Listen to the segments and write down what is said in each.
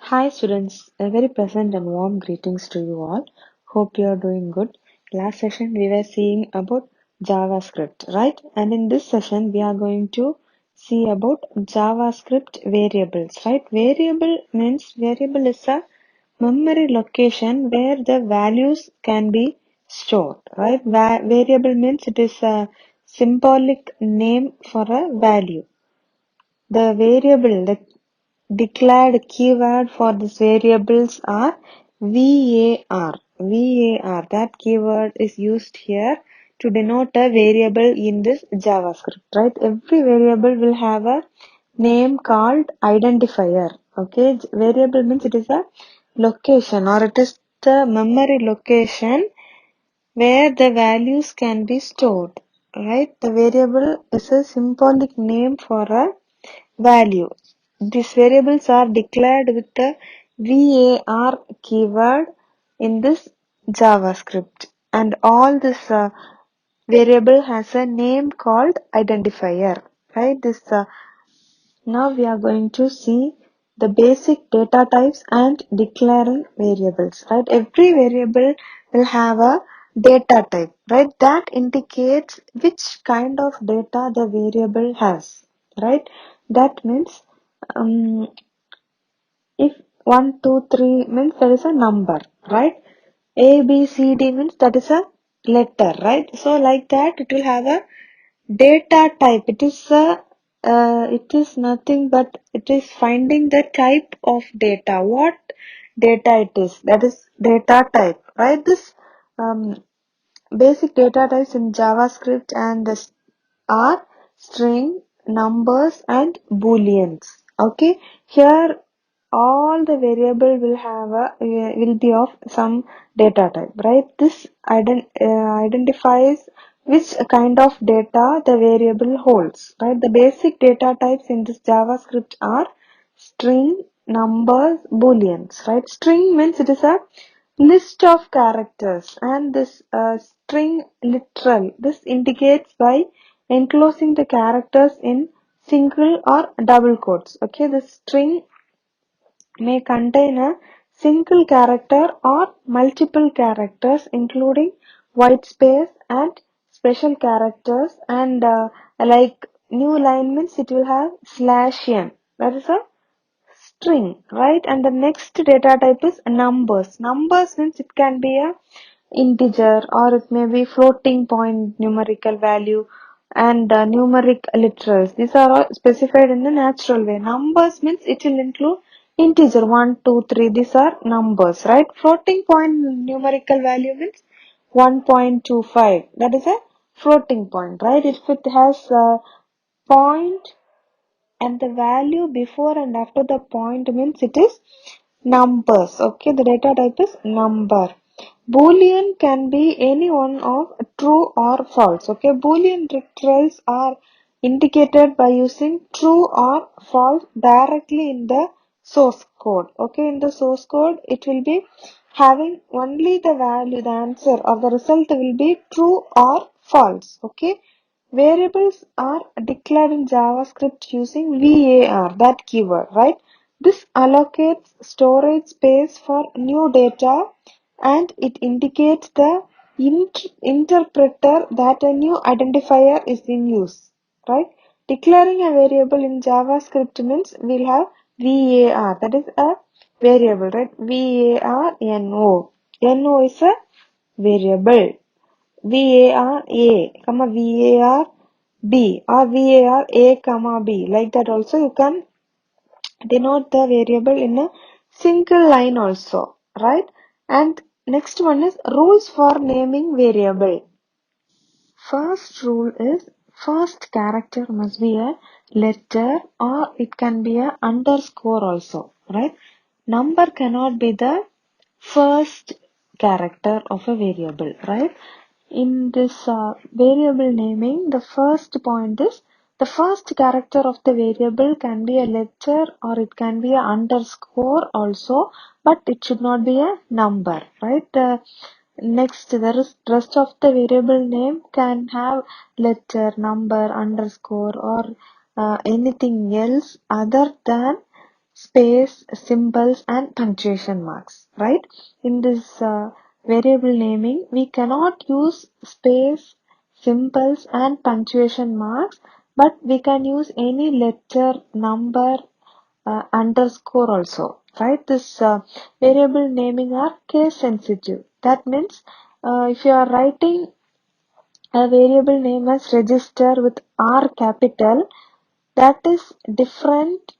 Hi students, a very pleasant and warm greetings to you all. Hope you are doing good. Last session we were seeing about JavaScript, right? And in this session we are going to see about JavaScript variables, right? Variable is a memory location where the values can be stored, right? Variable means it is a symbolic name for a value. The variable, the declared keyword for these variables are var. var. That keyword is used here to denote a variable in this JavaScript, right? Every variable will have a name called identifier. Okay, variable means it is a location or it is the memory location where the values can be stored, right? The variable is a symbolic name for a value. These variables are declared with the var keyword in this JavaScript, and all this variable has a name called identifier, right? Now we are going to see the basic data types and declaring variables, right? Every variable will have a data type, right? That indicates which kind of data the variable has, right? That means um, if 1, 2, 3 means that is a number, right? A, B, C, D means that is a letter, right? So like that it will have a data type. It is nothing but it is finding the type of data. What data it is? That is data type, right? This um, basic data types in JavaScript and this are string, numbers, and booleans. Okay, here all the variable will be of some data type, right? This identifies which kind of data the variable holds, right? The basic data types in this JavaScript are string, numbers, booleans, right? String means it is a list of characters, and this string literal. This indicates by enclosing the characters in single or double quotes. Okay, the string may contain a single character or multiple characters, including white space and special characters. And like new line means it will have /n. That is a string, right? And the next data type is numbers. Numbers means it can be a integer or it may be floating point numerical value and numeric literals. These are all specified in the natural way. Numbers means it will include integer 1, 2, 3. These are numbers, right? Floating point numerical value means 1.25. That is a floating point, right? If it has a point and the value before and after the point means it is numbers. Okay, the data type is number. Boolean can be any one of true or false. Okay, Boolean literals are indicated by using true or false directly in the source code. Okay, in the source code it will be having only the value, the answer or the result will be true or false. Okay, variables are declared in JavaScript using var, that keyword, right? This allocates storage space for new data and it indicates the interpreter that a new identifier is in use, right? Declaring a variable in JavaScript means we'll have var, that is a variable, right? var no. No is a variable. var a, comma var b or var a, comma b. Like that also you can denote the variable in a single line also, right? And next one is rules for naming variable. First rule is first character must be a letter or it can be a underscore also, right? Number cannot be the first character of a variable, right? In this variable naming, the first point is the first character of the variable can be a letter or it can be a underscore also, but it should not be a number, right? Next, the rest of the variable name can have letter, number, underscore, or anything else other than space, symbols, and punctuation marks, right? In this variable naming, we cannot use space, symbols, and punctuation marks, but we can use any letter, number, underscore also, right? This variable naming are case sensitive. That means if you are writing a variable name as register with R capital, that is different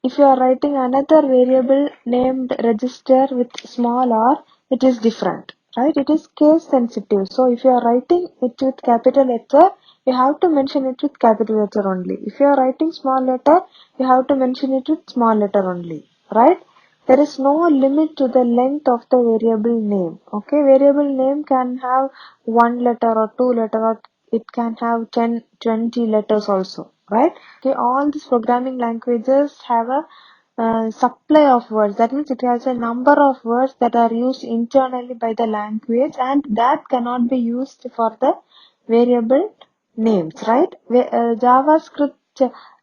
if you are writing another variable named register with small r, it is different, right? It is case sensitive. So if you are writing it with capital letter, you have to mention it with capital letter only. If you are writing small letter, you have to mention it with small letter only, right? There is no limit to the length of the variable name. Okay, variable name can have one letter or two letter, or it can have 10, 20 letters also, right? Okay, all these programming languages have a supply of words. That means it has a number of words that are used internally by the language, and that cannot be used for the variable names, right? JavaScript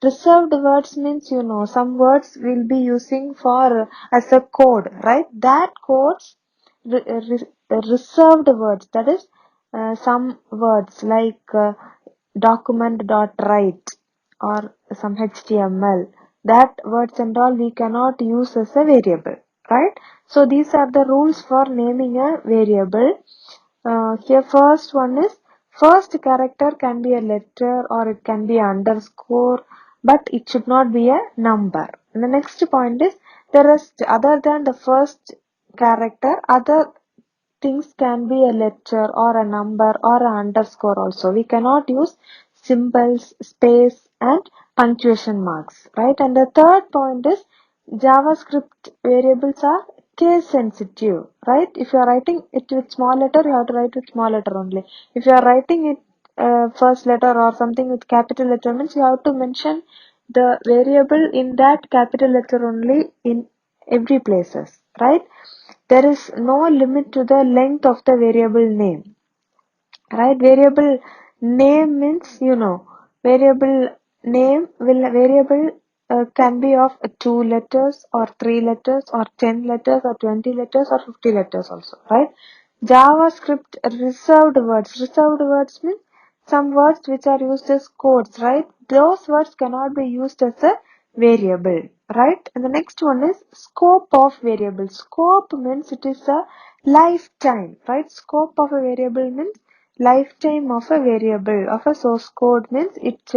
reserved words means, some words will be using for as a code, right? That codes reserved words, that is some words like document.write or some HTML, that words and all we cannot use as a variable, right? So these are the rules for naming a variable. Here first one is, first character can be a letter or it can be underscore, but it should not be a number. And the next point is, the rest other than the first character, other things can be a letter or a number or an underscore also. We cannot use symbols, space, and punctuation marks, right? And the third point is, JavaScript variables are case sensitive, right? If you are writing it with small letter, you have to write with small letter only. If you are writing it first letter or something with capital letter, means you have to mention the variable in that capital letter only in every places, right? There is no limit to the length of the variable name, right? Variable name means, variable name will variable can be of 2 letters or 3 letters or 10 letters or 20 letters or 50 letters also, right? JavaScript reserved words means some words which are used as codes, right? Those words cannot be used as a variable, right? And the next one is scope of variable. Scope means it is a lifetime, right? Scope of a variable means lifetime of a variable. Of a source code means it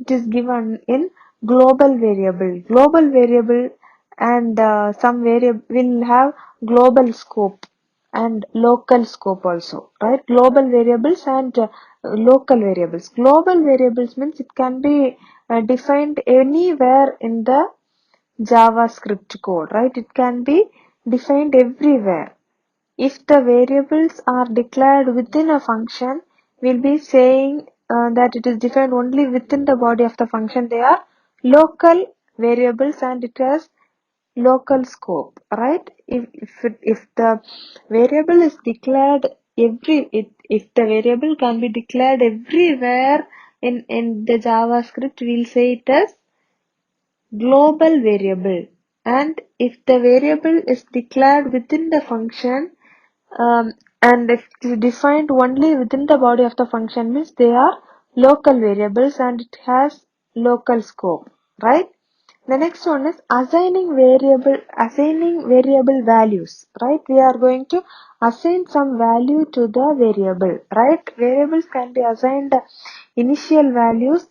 is given in global variable. Global variable and some variable will have global scope and local scope also, right? Global variables and local variables. Global variables means it can be defined anywhere in the JavaScript code, right? It can be defined everywhere. If the variables are declared within a function, we'll be saying that it is defined only within the body of the function. They are local variables and it has local scope, right? If the variable is declared if the variable can be declared everywhere in the JavaScript, we'll say it as global variable. And if the variable is declared within the function, um, and if it is defined only within the body of the function, means they are local variables and it has local scope, right? The next one is assigning variable values, right? We are going to assign some value to the variable, right? Variables can be assigned initial values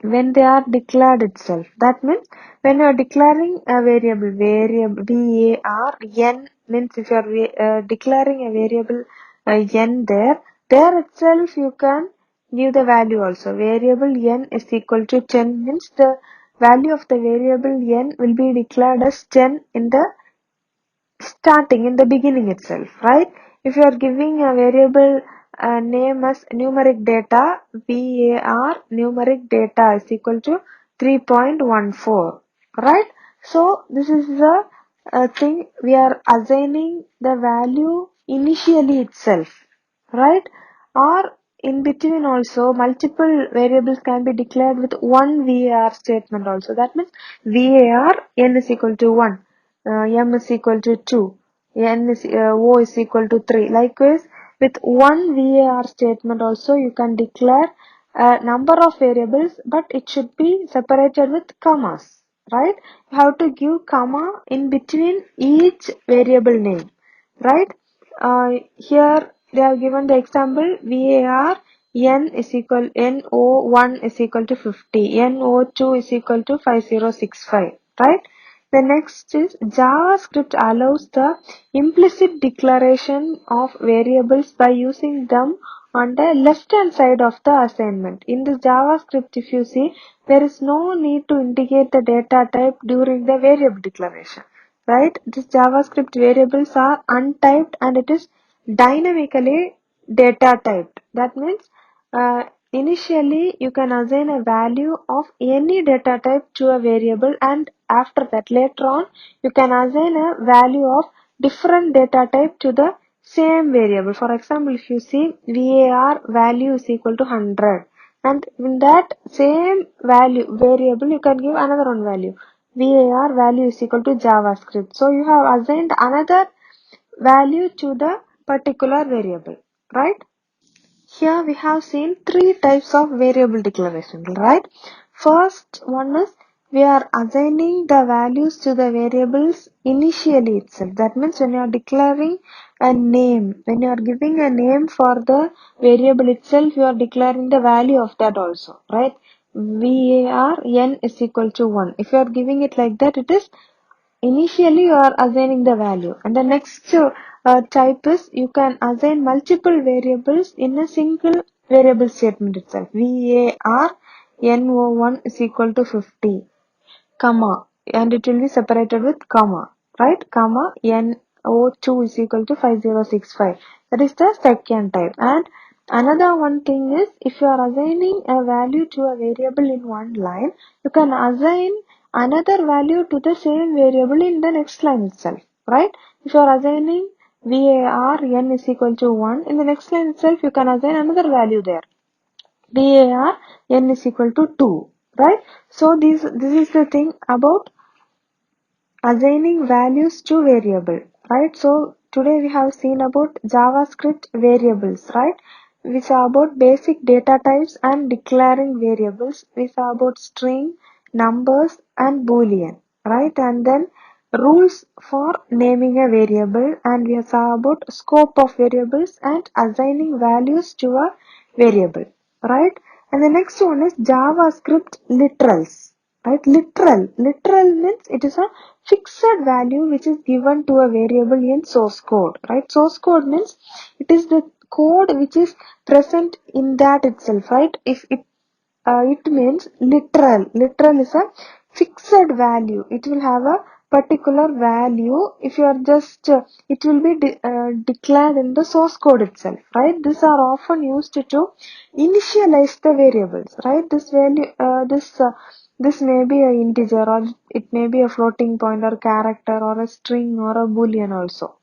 when they are declared itself. That means when you are declaring a variable var n, means if you are declaring a variable n there itself you can give the value also. Variable n is equal to 10 means the value of the variable n will be declared as 10 in the starting, in the beginning itself, right? If you are giving a variable name as numeric data, var numeric data is equal to 3.14, right? So this is the thing, we are assigning the value initially itself, right? Or in between also multiple variables can be declared with one var statement also. That means var n is equal to 1, m is equal to 2, o is equal to 3. Likewise, with one var statement also you can declare a number of variables, but it should be separated with commas, right? You have to give comma in between each variable name, right? Here they have given the example var n is equal no1 is equal to 50, no2 is equal to 5065, right? The next is JavaScript allows the implicit declaration of variables by using them on the left hand side of the assignment. In this JavaScript, if you see, there is no need to indicate the data type during the variable declaration, right? These JavaScript variables are untyped and it is dynamically data typed. That means initially you can assign a value of any data type to a variable, and after that later on you can assign a value of different data type to the same variable. For example, if you see var value is equal to 100, and in that same value variable you can give another one value, var value is equal to JavaScript. So you have assigned another value to the particular variable, right? Here we have seen three types of variable declaration, right? First one is we are assigning the values to the variables initially itself. That means when you are declaring a name, when you are giving a name for the variable itself, you are declaring the value of that also, right? var n is equal to 1. If you are giving it like that, it is initially you are assigning the value. And the next type is you can assign multiple variables in a single variable statement itself. var no1 is equal to 50, comma, and it will be separated with comma, right? Comma no2 is equal to 5065. That is the second type. And another one thing is if you are assigning a value to a variable in one line, you can assign another value to the same variable in the next line itself, right? If you are assigning var n is equal to 1, in the next line itself you can assign another value there, var n is equal to 2, right? So this is the thing about assigning values to variable, right? So today we have seen about JavaScript variables, right? We saw about basic data types and declaring variables. We saw about string, numbers and boolean, right? And then rules for naming a variable, and we saw about scope of variables and assigning values to a variable, right? And the next one is JavaScript literals, right? Literal means it is a fixed value which is given to a variable in source code, right? Source code means it is the code which is present in that itself, right? If it means literal is a fixed value. It will have a particular value. If you are just it will be declared in the source code itself, right? These are often used to initialize the variables, right? This value this may be a integer, or it may be a floating point or character or a string or a boolean also,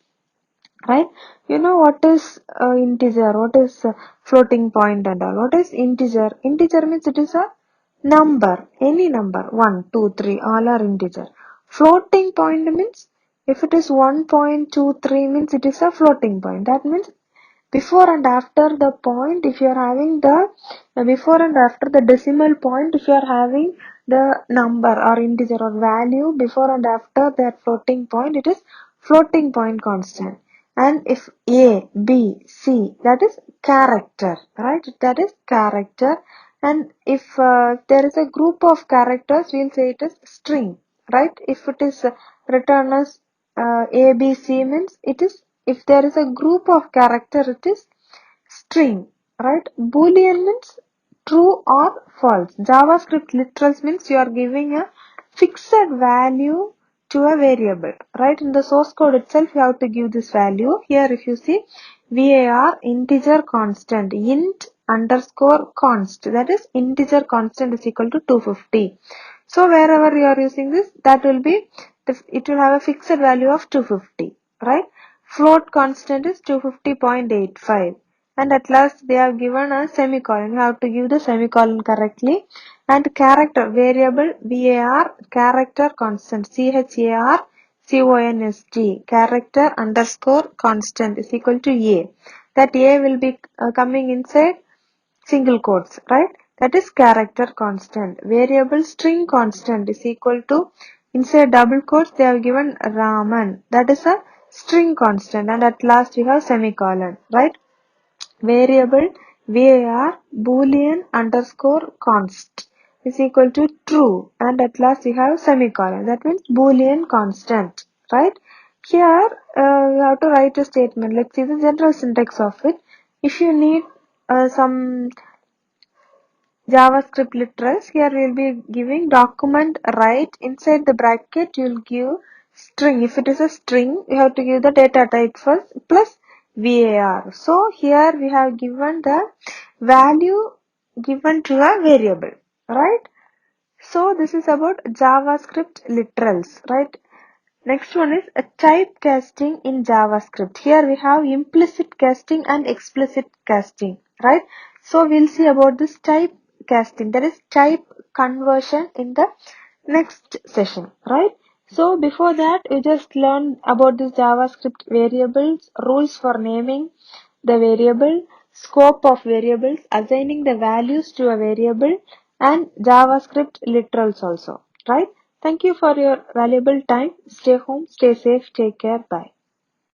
right? You know what is integer, what is floating point and all. What is integer? Integer means it is a number, any number, 1 2 3 all are integer. Floating point means if it is 1.23 means it is a floating point. That means before and after the point, if you are having the before and after the decimal point, if you are having the number or integer or value before and after that floating point, it is floating point constant. And if a b c, that is character, right? That is character. And if there is a group of characters, we'll say it is string, right? If it is written as a b c means it is, if there is a group of character, it is string, right? Boolean means true or false. JavaScript literals means you are giving a fixed value to a variable, right? In the source code itself you have to give this value. Here if you see var integer constant, int underscore const, that is integer constant is equal to 250. So wherever you are using this, that will be it will have a fixed value of 250, right? Float constant is 250.85, and at last they have given a semicolon. You have to give the semicolon correctly. And character variable var character constant CHARCONST character underscore constant is equal to a. That a will be coming inside single quotes, right? That is character constant. Variable string constant is equal to, inside double quotes they have given Raman. That is a string constant, and at last we have semicolon, right? Variable var boolean underscore const is equal to true, and at last we have semicolon. That means boolean constant, right? Here you have to write a statement. Let's see the general syntax of it. If you need some JavaScript literals, here we will be giving document write, inside the bracket you will give string. If it is a string, you have to give the data type first plus var. So here we have given the value given to a variable, right? So this is about JavaScript literals, right? Next one is a typecasting in JavaScript. Here we have implicit casting and explicit casting, right? So we'll see about this typecasting, that is type conversion, in the next session, right? So before that, we just learned about this JavaScript variables, rules for naming the variable, scope of variables, assigning the values to a variable, and JavaScript literals also, right? Thank you for your valuable time. Stay home, stay safe, take care, bye.